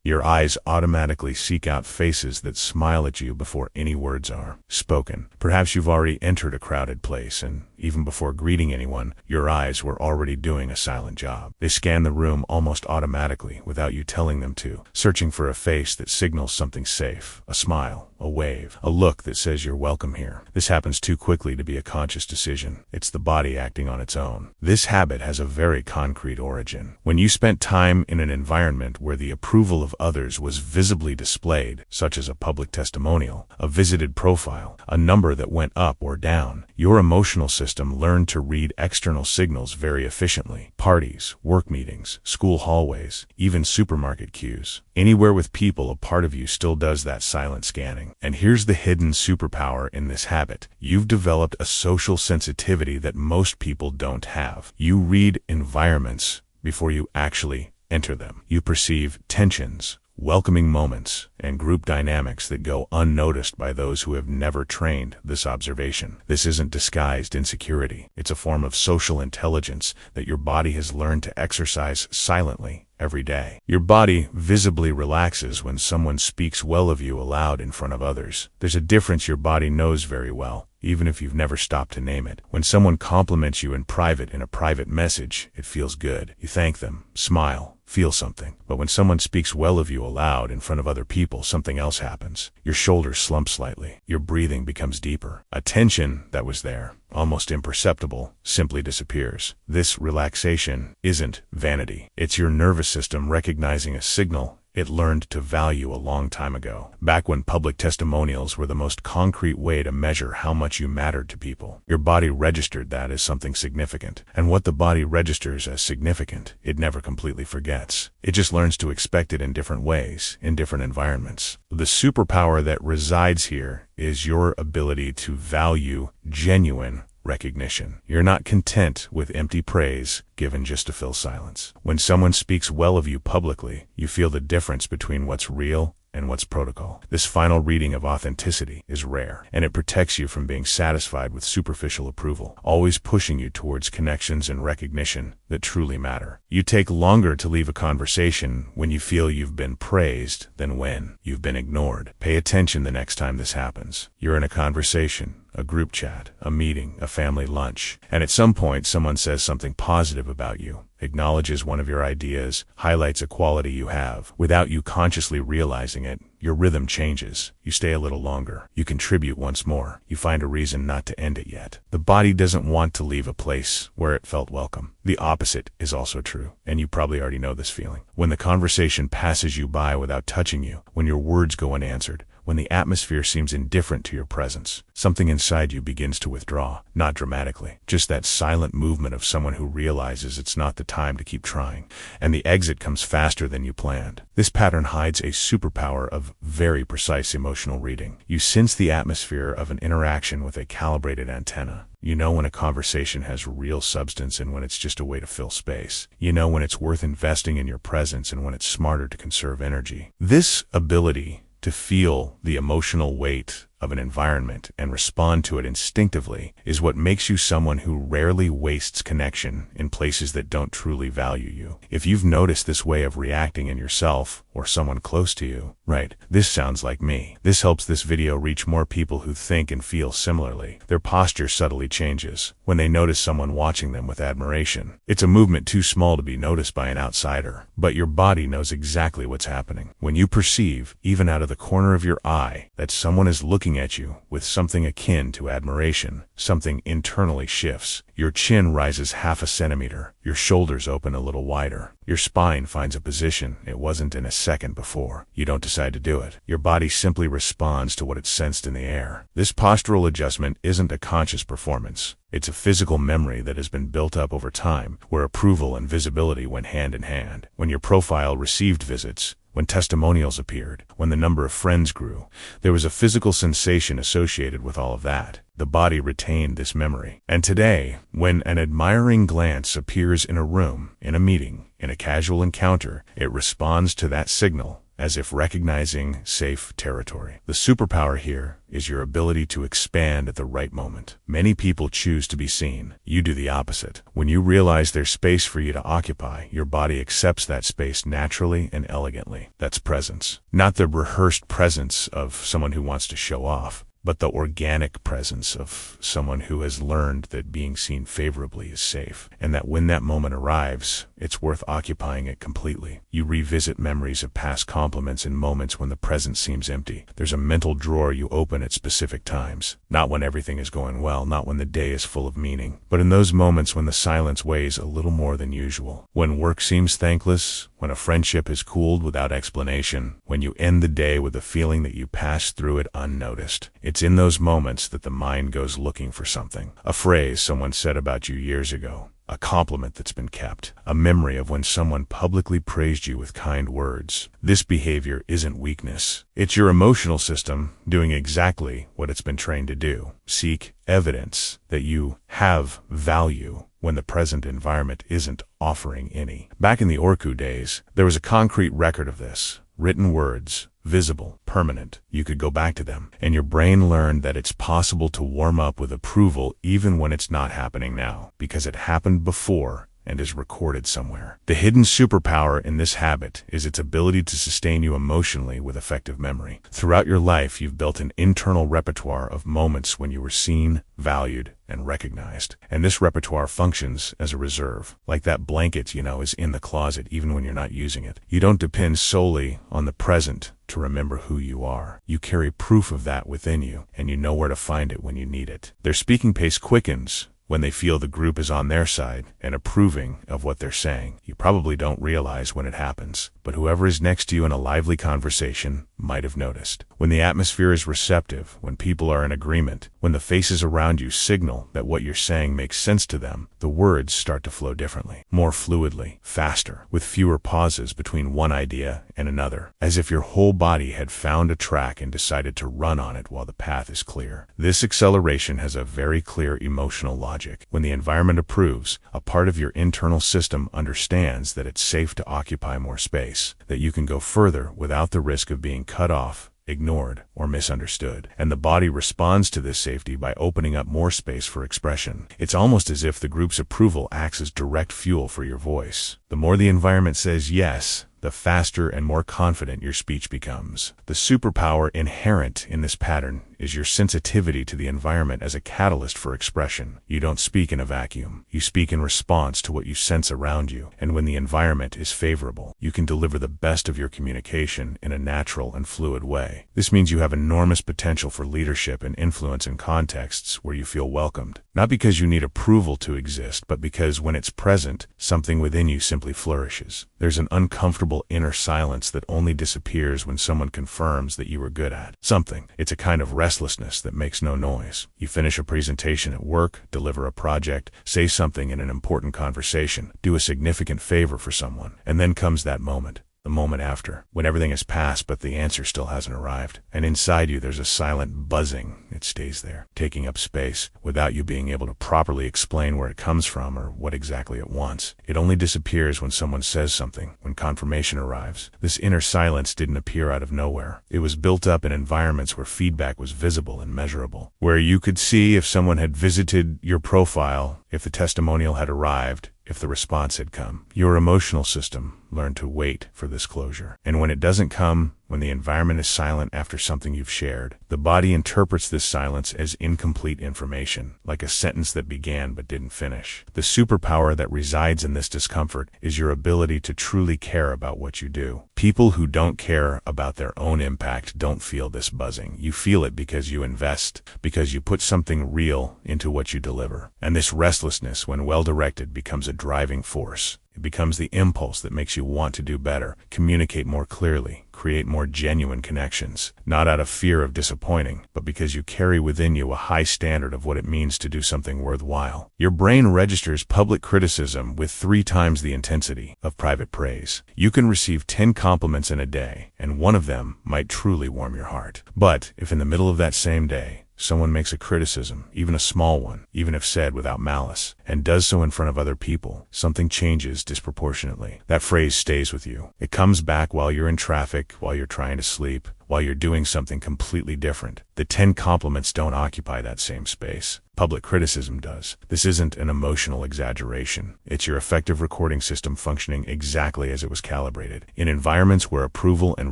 Your eyes automatically seek out faces that smile at you before any words are spoken. Perhaps you've already entered a crowded place, and even before greeting anyone, your eyes were already doing a silent job. They scan the room almost automatically without you telling them to, searching for a face that signals something safe, a smile, a wave, a look that says you're welcome here. This happens too quickly to be a conscious decision. It's the body acting on its own. This habit has a very concrete origin. When you spent time in an environment where the approval of others was visibly displayed, such as a public testimonial, a visited profile, a number that went up or down, your emotional system learned to read external signals very efficiently. Parties, work meetings, school hallways, even supermarket queues. Anywhere with people, a part of you still does that silent scanning. And here's the hidden superpower in this habit. You've developed a social sensitivity that most people don't have. You read environments before you actually enter them. You perceive tensions, welcoming moments, and group dynamics that go unnoticed by those who have never trained this observation. This isn't disguised insecurity. It's a form of social intelligence that your body has learned to exercise silently every day. Your body visibly relaxes when someone speaks well of you aloud in front of others. There's a difference your body knows very well, even if you've never stopped to name it. When someone compliments you in private in a private message, it feels good. You thank them, smile, feel something. But when someone speaks well of you aloud in front of other people, something else happens. Your shoulders slump slightly. Your breathing becomes deeper. A tension that was there, almost imperceptible, simply disappears. This relaxation isn't vanity. It's your nervous system recognizing a signal it learned to value a long time ago, back when public testimonials were the most concrete way to measure how much you mattered to people. Your body registered that as something significant, and what the body registers as significant, it never completely forgets. It just learns to expect it in different ways, in different environments. The superpower that resides here is your ability to value genuine recognition. You're not content with empty praise given just to fill silence. When someone speaks well of you publicly, you feel the difference between what's real and what's protocol. This final reading of authenticity is rare, and it protects you from being satisfied with superficial approval, always pushing you towards connections and recognition that truly matter. You take longer to leave a conversation when you feel you've been praised than when you've been ignored. Pay attention the next time this happens. You're in a conversation, a group chat, a meeting, a family lunch, and at some point someone says something positive about you, acknowledges one of your ideas, highlights a quality you have. Without you consciously realizing it, your rhythm changes. You stay a little longer. You contribute once more. You find a reason not to end it yet. The body doesn't want to leave a place where it felt welcome. The opposite is also true, and you probably already know this feeling. When the conversation passes you by without touching you, when your words go unanswered, when the atmosphere seems indifferent to your presence, something inside you begins to withdraw, not dramatically, just that silent movement of someone who realizes it's not the time to keep trying, and the exit comes faster than you planned. This pattern hides a superpower of very precise emotional reading. You sense the atmosphere of an interaction with a calibrated antenna. You know when a conversation has real substance and when it's just a way to fill space. You know when it's worth investing in your presence and when it's smarter to conserve energy. This ability to feel the emotional weight of an environment and respond to it instinctively is what makes you someone who rarely wastes connection in places that don't truly value you. If you've noticed this way of reacting in yourself or someone close to you, right, this sounds like me. This helps this video reach more people who think and feel similarly. Their posture subtly changes when they notice someone watching them with admiration. It's a movement too small to be noticed by an outsider, but your body knows exactly what's happening. When you perceive, even out of the corner of your eye, that someone is looking at you with something akin to admiration, something internally shifts. Your chin rises half a centimeter. Your shoulders open a little wider. Your spine finds a position it wasn't in a second before. You don't decide to do it. Your body simply responds to what it sensed in the air. This postural adjustment isn't a conscious performance. It's a physical memory that has been built up over time, where approval and visibility went hand in hand. When your profile received visits, when testimonials appeared, when the number of friends grew, there was a physical sensation associated with all of that. The body retained this memory. And today, when an admiring glance appears in a room, in a meeting, in a casual encounter, it responds to that signal as if recognizing safe territory. The superpower here is your ability to expand at the right moment. Many people choose to be seen. You do the opposite. When you realize there's space for you to occupy, your body accepts that space naturally and elegantly. That's presence. Not the rehearsed presence of someone who wants to show off, but the organic presence of someone who has learned that being seen favorably is safe, and that when that moment arrives, it's worth occupying it completely. You revisit memories of past compliments in moments when the present seems empty. There's a mental drawer you open at specific times, not when everything is going well, not when the day is full of meaning, but in those moments when the silence weighs a little more than usual, when work seems thankless, when a friendship has cooled without explanation, when you end the day with a feeling that you passed through it unnoticed. It's in those moments that the mind goes looking for something. A phrase someone said about you years ago, a compliment that's been kept, a memory of when someone publicly praised you with kind words. This behavior isn't weakness. It's your emotional system doing exactly what it's been trained to do. Seek evidence that you have value when the present environment isn't offering any. Back in the Orkut days, there was a concrete record of this. Written words, visible, permanent. You could go back to them, and your brain learned that it's possible to warm up with approval even when it's not happening now, because it happened before and is recorded somewhere. The hidden superpower in this habit is its ability to sustain you emotionally with effective memory. Throughout your life, you've built an internal repertoire of moments when you were seen, valued, and recognized. And this repertoire functions as a reserve, like that blanket is in the closet even when you're not using it. You don't depend solely on the present to remember who you are. You carry proof of that within you, and you know where to find it when you need it. Their speaking pace quickens when they feel the group is on their side and approving of what they're saying. You probably don't realize when it happens, but whoever is next to you in a lively conversation might have noticed. When the atmosphere is receptive, when people are in agreement, when the faces around you signal that what you're saying makes sense to them, the words start to flow differently, more fluidly, faster, with fewer pauses between one idea and another, as if your whole body had found a track and decided to run on it while the path is clear. This acceleration has a very clear emotional logic. When the environment approves, a part of your internal system understands that it's safe to occupy more space, that you can go further without the risk of being cut off, ignored, or misunderstood. And the body responds to this safety by opening up more space for expression. It's almost as if the group's approval acts as direct fuel for your voice. The more the environment says yes, the faster and more confident your speech becomes. The superpower inherent in this pattern is your sensitivity to the environment as a catalyst for expression. You don't speak in a vacuum. You speak in response to what you sense around you. And when the environment is favorable, you can deliver the best of your communication in a natural and fluid way. This means you have enormous potential for leadership and influence in contexts where you feel welcomed. Not because you need approval to exist, but because when it's present, something within you simply flourishes. There's an uncomfortable inner silence that only disappears when someone confirms that you were good at something. It's a kind of restlessness that makes no noise. You finish a presentation at work, deliver a project, say something in an important conversation, do a significant favor for someone, and then comes that moment. The moment after, when everything has passed but the answer still hasn't arrived. And inside you there's a silent buzzing. It stays there, taking up space, without you being able to properly explain where it comes from or what exactly it wants. It only disappears when someone says something, when confirmation arrives. This inner silence didn't appear out of nowhere. It was built up in environments where feedback was visible and measurable, where you could see if someone had visited your profile, if the testimonial had arrived, if the response had come. Your emotional system learned to wait for this closure. And when it doesn't come, when the environment is silent after something you've shared, the body interprets this silence as incomplete information, like a sentence that began but didn't finish. The superpower that resides in this discomfort is your ability to truly care about what you do. People who don't care about their own impact don't feel this buzzing. You feel it because you invest, because you put something real into what you deliver. And this restlessness, when well directed, becomes a driving force. It becomes the impulse that makes you want to do better, communicate more clearly, create more genuine connections, not out of fear of disappointing, but because you carry within you a high standard of what it means to do something worthwhile. Your brain registers public criticism with 3 times the intensity of private praise. You can receive 10 compliments in a day, and one of them might truly warm your heart. But if in the middle of that same day, Someone makes a criticism, even a small one, even if said without malice, and does so in front of other people, something changes disproportionately. That phrase stays with you. It comes back while you're in traffic, while you're trying to sleep, while you're doing something completely different. The 10 compliments don't occupy that same space. Public criticism does. This isn't an emotional exaggeration. It's your effective recording system functioning exactly as it was calibrated. In environments where approval and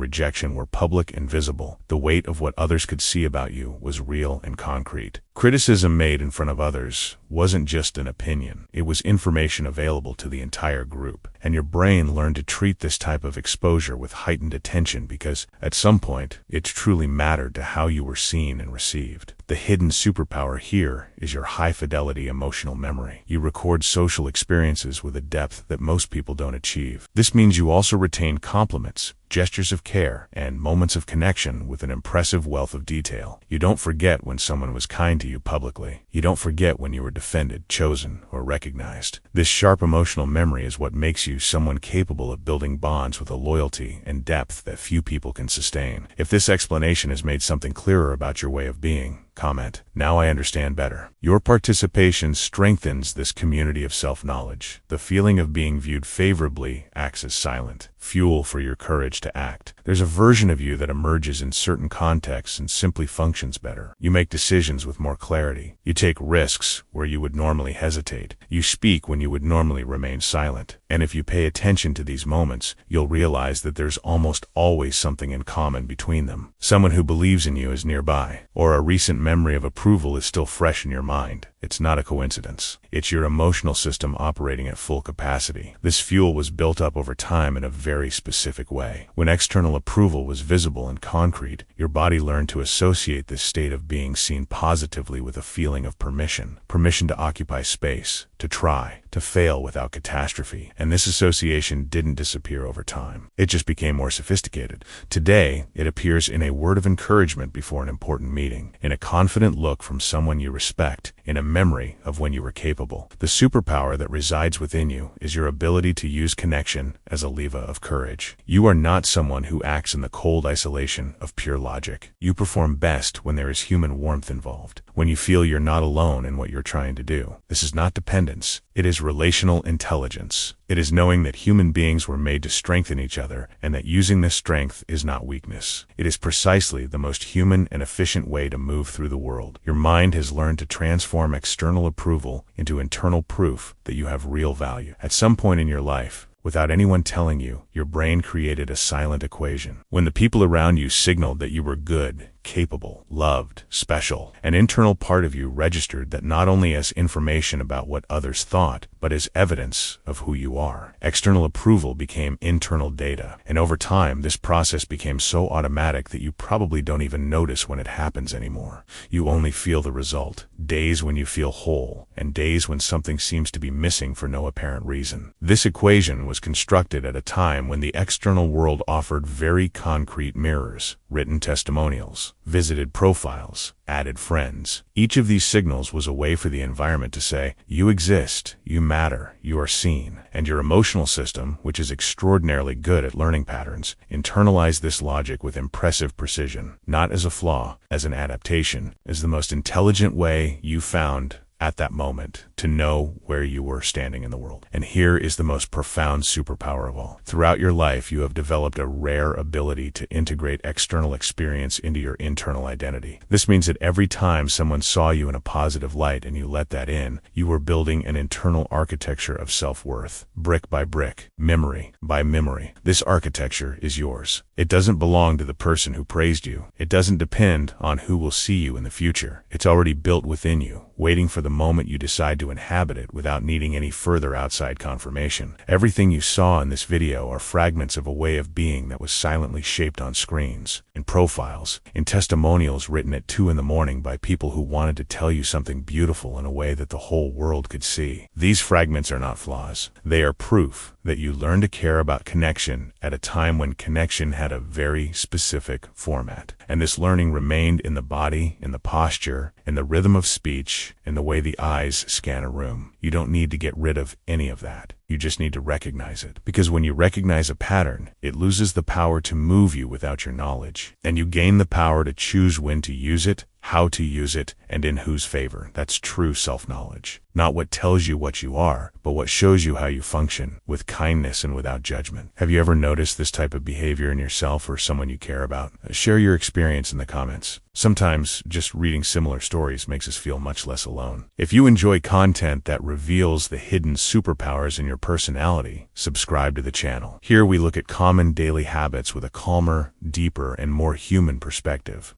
rejection were public and visible, the weight of what others could see about you was real and concrete. Criticism made in front of others wasn't just an opinion. It was information available to the entire group. And your brain learned to treat this type of exposure with heightened attention because, at some point, it truly mattered to how you were seen and received. The hidden superpower here is your high-fidelity emotional memory. You record social experiences with a depth that most people don't achieve. This means you also retain compliments, gestures of care, and moments of connection with an impressive wealth of detail. You don't forget when someone was kind to you publicly. You don't forget when you were defended, chosen, or recognized. This sharp emotional memory is what makes you someone capable of building bonds with a loyalty and depth that few people can sustain. If this explanation has made something clearer about your way of being, comment, "Now I understand better." Your participation strengthens this community of self-knowledge. The feeling of being viewed favorably acts as silent fuel for your courage to act. There's a version of you that emerges in certain contexts and simply functions better. You make decisions with more clarity. You take risks where you would normally hesitate. You speak when you would normally remain silent. And if you pay attention to these moments, you'll realize that there's almost always something in common between them. Someone who believes in you is nearby, or a recent memory of approval is still fresh in your mind. It's not a coincidence. It's your emotional system operating at full capacity. This fuel was built up over time in a very specific way. When external approval was visible and concrete, your body learned to associate this state of being seen positively with a feeling of permission. Permission to occupy space, to try, to fail without catastrophe. And this association didn't disappear over time. It just became more sophisticated. Today, it appears in a word of encouragement before an important meeting, in a confident look from someone you respect, in a memory of when you were capable. The superpower that resides within you is your ability to use connection as a lever of courage. You are not someone who acts in the cold isolation of pure logic. You perform best when there is human warmth involved, when you feel you're not alone in what you're trying to do. This is not dependence. It is relational intelligence. It is knowing that human beings were made to strengthen each other and that using this strength is not weakness. It is precisely the most human and efficient way to move through the world. Your mind has learned to transform external approval into internal proof that you have real value. At some point in your life, without anyone telling you, your brain created a silent equation. When the people around you signaled that you were good, capable, loved, special, an internal part of you registered that not only as information about what others thought, but as evidence of who you are. External approval became internal data, and over time this process became so automatic that you probably don't even notice when it happens anymore. You only feel the result. Days when you feel whole, and days when something seems to be missing for no apparent reason. This equation was constructed at a time when the external world offered very concrete mirrors, written testimonials, visited profiles, added friends. Each of these signals was a way for the environment to say, you exist, you matter, you are seen. And your emotional system, which is extraordinarily good at learning patterns, internalized this logic with impressive precision, not as a flaw, as an adaptation, as the most intelligent way you found at that moment to know where you were standing in the world. And here is the most profound superpower of all. Throughout your life, you have developed a rare ability to integrate external experience into your internal identity. This means that every time someone saw you in a positive light and you let that in, you were building an internal architecture of self-worth, brick by brick, memory by memory. This architecture is yours. It doesn't belong to the person who praised you. It doesn't depend on who will see you in the future. It's already built within you, waiting for the moment you decide to inhabit it without needing any further outside confirmation. Everything you saw in this video are fragments of a way of being that was silently shaped on screens, in profiles, in testimonials written at 2 in the morning by people who wanted to tell you something beautiful in a way that the whole world could see. These fragments are not flaws. They are proof that you learned to care about connection at a time when connection had a very specific format. And this learning remained in the body, in the posture, in the rhythm of speech, in the way the eyes scan a room. You don't need to get rid of any of that. You just need to recognize it. Because when you recognize a pattern, it loses the power to move you without your knowledge. And you gain the power to choose when to use it, how to use it, and in whose favor. That's true self-knowledge. Not what tells you what you are, but what shows you how you function, with kindness and without judgment. Have you ever noticed this type of behavior in yourself or someone you care about? Share your experience in the comments. Sometimes, just reading similar stories makes us feel much less alone. If you enjoy content that reveals the hidden superpowers in your personality, subscribe to the channel. Here we look at common daily habits with a calmer, deeper, and more human perspective.